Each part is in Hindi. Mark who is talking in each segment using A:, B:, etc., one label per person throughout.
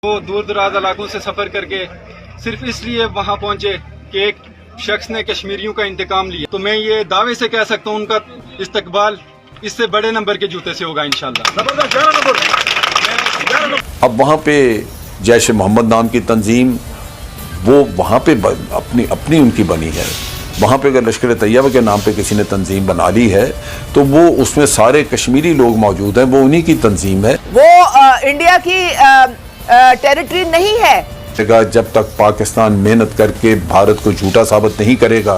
A: वो दूर दराज इलाकों से सफ़र करके सिर्फ इसलिए वहाँ पहुँचे कि एक शख्स ने कश्मीरियों का इंतकाम लिया। तो मैं ये दावे से कह सकता हूँ उनका इस्तकबाल इससे बड़े नंबर के जूते से होगा इंशाल्लाह।
B: अब वहाँ पे जैश मोहम्मद नाम की तंजीम वो वहाँ पे अपनी उनकी बनी है। वहाँ पे अगर लश्कर तैयबा के नाम पे किसी ने तंजीम बना ली है तो वो उसमें सारे कश्मीरी लोग मौजूद हैं, वो उन्हीं की तंजीम है।
C: वो इंडिया की टेरिटरी नहीं है।
B: जब तक पाकिस्तान मेहनत करके भारत को झूठा साबित नहीं करेगा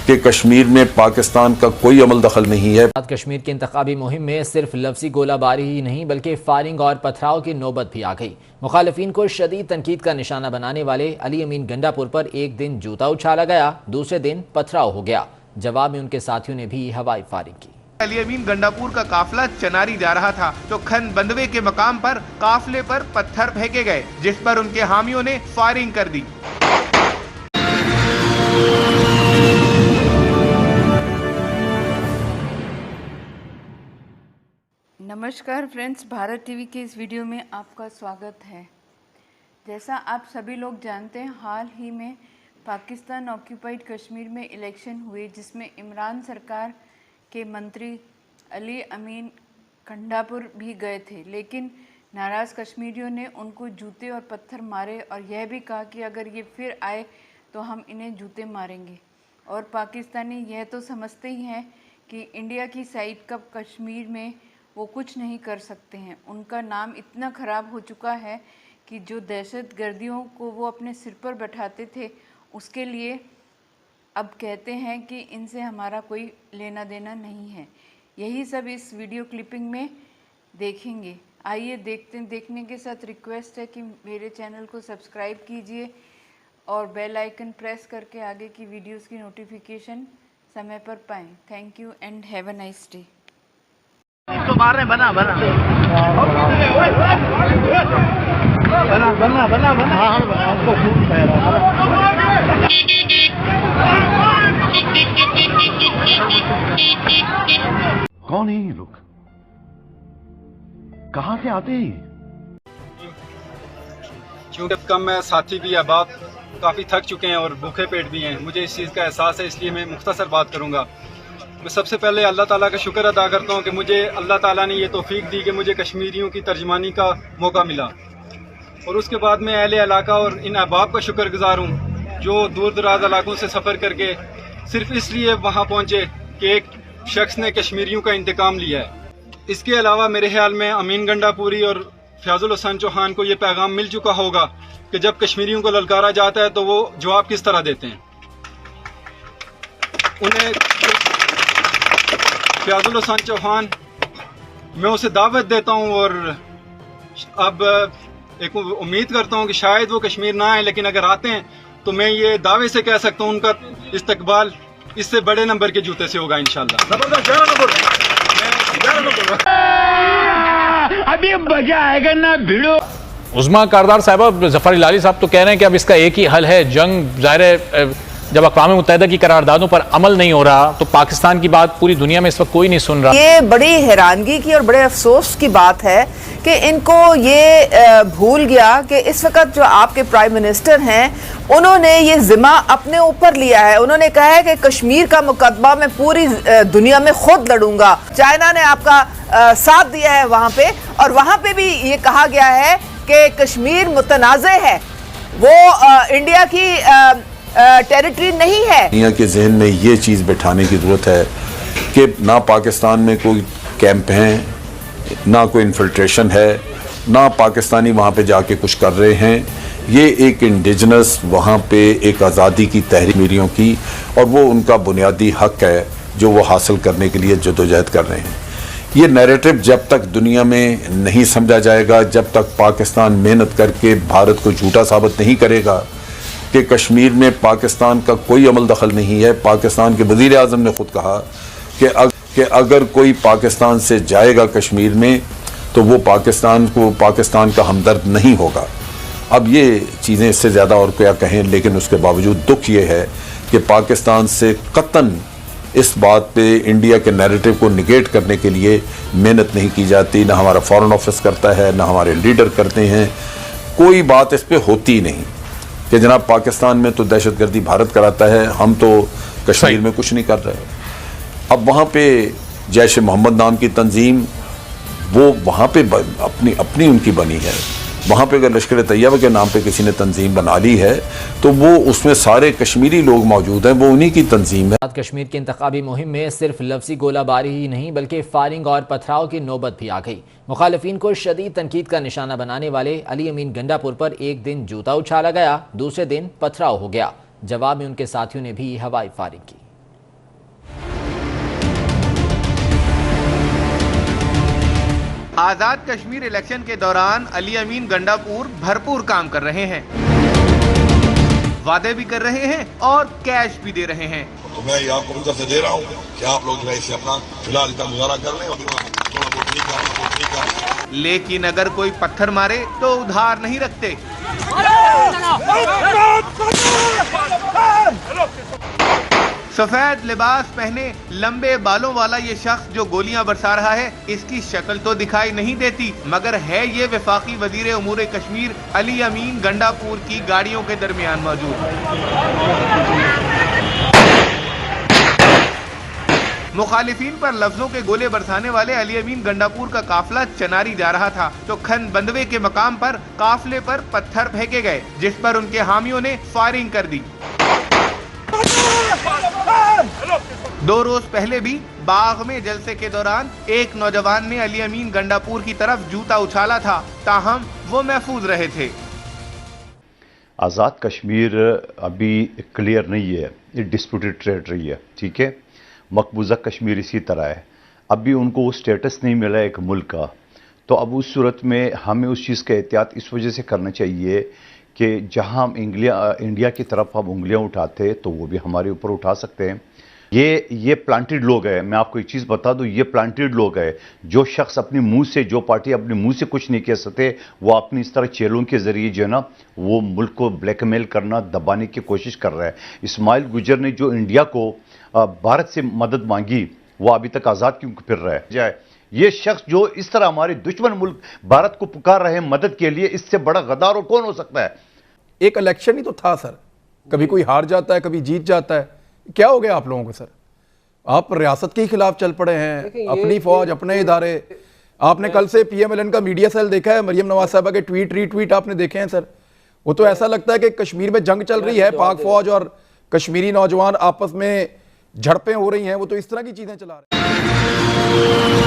B: कि कश्मीर में पाकिस्तान का कोई अमल दखल नहीं है।
D: कश्मीर की इंतखाबी मुहिम में सिर्फ लफ्जी गोलाबारी ही नहीं बल्कि फायरिंग और पथराव की नौबत भी आ गई। मुखालिफिन को शदीद तनकीद का निशाना बनाने वाले अली अमीन गंडापुर पर एक दिन जूता उछाला गया, दूसरे दिन पथराव हो गया। जवाब में उनके साथियों ने भी हवाई फायरिंग की।
E: अली अमीन गंडापुर का काफिला चनारी जा रहा था तो खन बंदवे के मकाम पर काफिले पर पत्थर फेंके गए, जिस पर उनके हामियों ने फायरिंग कर दी।
F: नमस्कार फ्रेंड्स, भारत टीवी के इस वीडियो में आपका स्वागत है। जैसा आप सभी लोग जानते हैं, हाल ही में पाकिस्तान ऑक्यूपाइड कश्मीर में इलेक्शन हुए जिसमें इमरान सरकार के मंत्री अली अमीन गंडापुर भी गए थे, लेकिन नाराज़ कश्मीरियों ने उनको जूते और पत्थर मारे और यह भी कहा कि अगर ये फिर आए तो हम इन्हें जूते मारेंगे। और पाकिस्तानी यह तो समझते ही हैं कि इंडिया की साइड का कश्मीर में वो कुछ नहीं कर सकते हैं। उनका नाम इतना ख़राब हो चुका है कि जो दहशतगर्दियों को वो अपने सिर पर बैठाते थे उसके लिए अब कहते हैं कि इनसे हमारा कोई लेना देना नहीं है। यही सब इस वीडियो क्लिपिंग में देखेंगे। आइए देखने के साथ रिक्वेस्ट है कि मेरे चैनल को सब्सक्राइब कीजिए और बेल आइकन प्रेस करके आगे की वीडियोस की नोटिफिकेशन समय पर पाएँ। Thank you and have a nice day.
G: तो मार रहे बना बना बना बना बना हाँ आपको खून बह रहा। कौन है ये लोग, कहाँ से आते हैं?
A: क्योंकि कम में साथी भी अहबाब काफ़ी थक चुके हैं और भूखे पेट भी हैं, मुझे इस चीज़ का एहसास है, इसलिए मैं मुख्तसर बात करूँगा। मैं सबसे पहले अल्लाह ताला का शुक्र अदा करता हूँ कि मुझे अल्लाह ताला ने ये तौफीक दी कि मुझे कश्मीरियों की तर्जमानी का मौका मिला। और उसके बाद मैं अहले इलाका और इन अहबाब का शुक्रगुजार हूँ जो दूर दराज इलाकों से सफ़र करके सिर्फ इसलिए वहाँ पहुँचे कि एक शख्स ने कश्मीरियों का इंतकाम लिया है। इसके अलावा मेरे ख्याल में अमीन गंडापुरी और फयाजुल हसन चौहान को ये पैगाम मिल चुका होगा कि जब कश्मीरियों को ललकारा जाता है तो वो जवाब किस तरह देते हैं। उन्हें फयाजुल हसन चौहान, मैं उसे दावत देता हूं और अब एक उम्मीद करता हूं कि शायद वो कश्मीर ना आए, लेकिन अगर आते हैं तो मैं ये दावे से कह सकता हूं उनका इस्तकबाल इससे बड़े नंबर के जूते से होगा इंशाल्लाह।
G: अभी मजा आएगा ना भिड़ो।
H: उस्मा कारदार साहब, जफर इलाही साहब तो कह रहे हैं कि अब इसका एक ही हल है जंग। ज़ाहिर है जब अक़वाम मुत्तहिदा की करारदादों पर अमल नहीं हो रहा तो पाकिस्तान की बात पूरी दुनिया में इस वक्त कोई नहीं सुन रहा।
C: ये बड़ी हैरानगी की और बड़े अफसोस की बात है कि इनको ये भूल गया कि इस वक्त जो आपके प्राइम मिनिस्टर हैं उन्होंने ये जिम्मा अपने ऊपर लिया है। उन्होंने कहा है कि कश्मीर का मुकदमा मैं पूरी दुनिया में खुद लड़ूंगा। चाइना ने आपका साथ दिया है वहाँ पे, और वहाँ पे भी ये कहा गया है कि कश्मीर मुतनाज़े है, वो इंडिया की टेरिटरी नहीं है।
B: दुनिया के जहन में ये चीज़ बैठाने की ज़रूरत है कि ना पाकिस्तान में कोई कैंप हैं, ना कोई इन्फिल्ट्रेशन है, ना पाकिस्तानी वहाँ पे जाके कुछ कर रहे हैं। ये एक इंडिजिनस वहाँ पे एक आज़ादी की तहरीक मीरियों की, और वो उनका बुनियादी हक है जो वो हासिल करने के लिए जदोजहद कर रहे हैं। ये नैरेटिव जब तक दुनिया में नहीं समझा जाएगा, जब तक पाकिस्तान मेहनत करके भारत को झूठा साबित नहीं करेगा कि कश्मीर में पाकिस्तान का कोई अमल दखल नहीं है। पाकिस्तान के वज़ीर आज़म ने खुद कहा कि अगर कोई पाकिस्तान से जाएगा कश्मीर में तो वो पाकिस्तान का हमदर्द नहीं होगा। अब ये चीज़ें इससे ज़्यादा और क्या कहें, लेकिन उसके बावजूद दुख ये है कि पाकिस्तान से कतन इस बात पे इंडिया के नैरेटिव को निगेट करने के लिए मेहनत नहीं की जाती। ना हमारा फॉरेन ऑफिस करता है, ना हमारे लीडर करते हैं। कोई बात इस पे होती नहीं कि जनाब पाकिस्तान में तो दहशतगर्दी भारत कराता है, हम तो कश्मीर में कुछ नहीं कर रहे। अब वहाँ पे जैश मोहम्मद नाम की तंजीम, वो वहाँ पे अपनी उनकी बनी है। वहाँ पे अगर लश्कर तैयबा के नाम पे किसी ने तंजीम बना ली है तो वो उसमें सारे कश्मीरी लोग मौजूद हैं, वो उन्हीं की तंजीम है।
D: कश्मीर की इंतखाबी मुहिम में सिर्फ लफ्जी गोलाबारी ही नहीं बल्कि फायरिंग और पथराव की नौबत भी आ गई। मुखालिफिन को शदीद तनकीद का निशाना बनाने वाले अली अमीन गंडापुर पर एक दिन जूता उछाला गया, दूसरे दिन पथराव हो गया। जवाब में उनके साथियों ने भी हवाई फायरिंग की।
E: आजाद कश्मीर इलेक्शन के दौरान अली अमीन गंडापुर भरपूर काम कर रहे हैं, वादे भी कर रहे हैं और कैश भी दे रहे हैं।
I: तो मैं ये आपको उधर से दे रहा हूँ कि आप लोग इसे अपना फिलहाल इतना गुजारा कर लें और थोड़ा बहुत नहीं करना।
E: लेकिन अगर कोई पत्थर मारे तो उधार नहीं रखते। सफेद लिबास पहने लंबे बालों वाला ये शख्स जो गोलियां बरसा रहा है, इसकी शक्ल तो दिखाई नहीं देती, मगर है ये वफाकी वजीर उमूर कश्मीर अली अमीन गंडापुर की गाड़ियों के दरमियान मौजूद। मुखालिफिन पर लफ्जों के गोले बरसाने वाले अली अमीन गंडापुर का काफिला चनारी जा रहा था तो खन बंदवे के मकाम पर काफिले पर पत्थर फेंके गए, जिस पर उनके हामियों ने फायरिंग कर दी। 2 रोज पहले भी बाग में जलसे के दौरान एक नौजवान ने अली अमीन गंडापुर की तरफ जूता उछाला था, ताहम वो महफूज रहे थे।
J: आज़ाद कश्मीर अभी क्लियर नहीं है, ये डिस्प्यूटेड टेरिटरी है, ठीक है। मकबूजा कश्मीर इसी तरह है, अभी उनको वो स्टेटस नहीं मिला एक मुल्क का। तो अब उस सूरत में हमें उस चीज़ का एहतियात इस वजह से करना चाहिए कि जहां हम इंडिया की तरफ हम उंगलियां उठाते तो वो भी हमारे ऊपर उठा सकते हैं। ये प्लांटेड लोग हैं। मैं आपको एक चीज़ बता दूं, ये प्लांटेड लोग हैं। जो शख्स अपने मुंह से, जो पार्टी अपने मुंह से कुछ नहीं कह सकते, वो अपनी इस तरह चेलों के जरिए जो है ना, वो मुल्क को ब्लैकमेल करना, दबाने की कोशिश कर रहा है। इस्माइल गुजर ने जो इंडिया को भारत से मदद मांगी, वो अभी तक आज़ाद क्यों फिर रहा है जाए। ये शख्स जो इस तरह हमारे दुश्मन मुल्क भारत को पुकार रहे हैं मदद के लिए, इससे बड़ा गद्दार और कौन हो सकता है।
K: एक इलेक्शन ही तो था सर, कभी कोई हार जाता है, कभी जीत जाता है। क्या हो गया आप लोगों को सर? आप रियासत के खिलाफ चल पड़े हैं, अपनी फौज, अपने इदारे। आपने कल से PMLN का मीडिया सेल देखा है, मरियम नवाज साहबा के ट्वीट रीट्वीट आपने देखे हैं सर? वो तो ऐसा लगता है कि कश्मीर में जंग चल रही है, पाक फौज और कश्मीरी नौजवान आपस में झड़पें हो रही हैं। वो तो इस तरह की चीजें चला रहे हैं।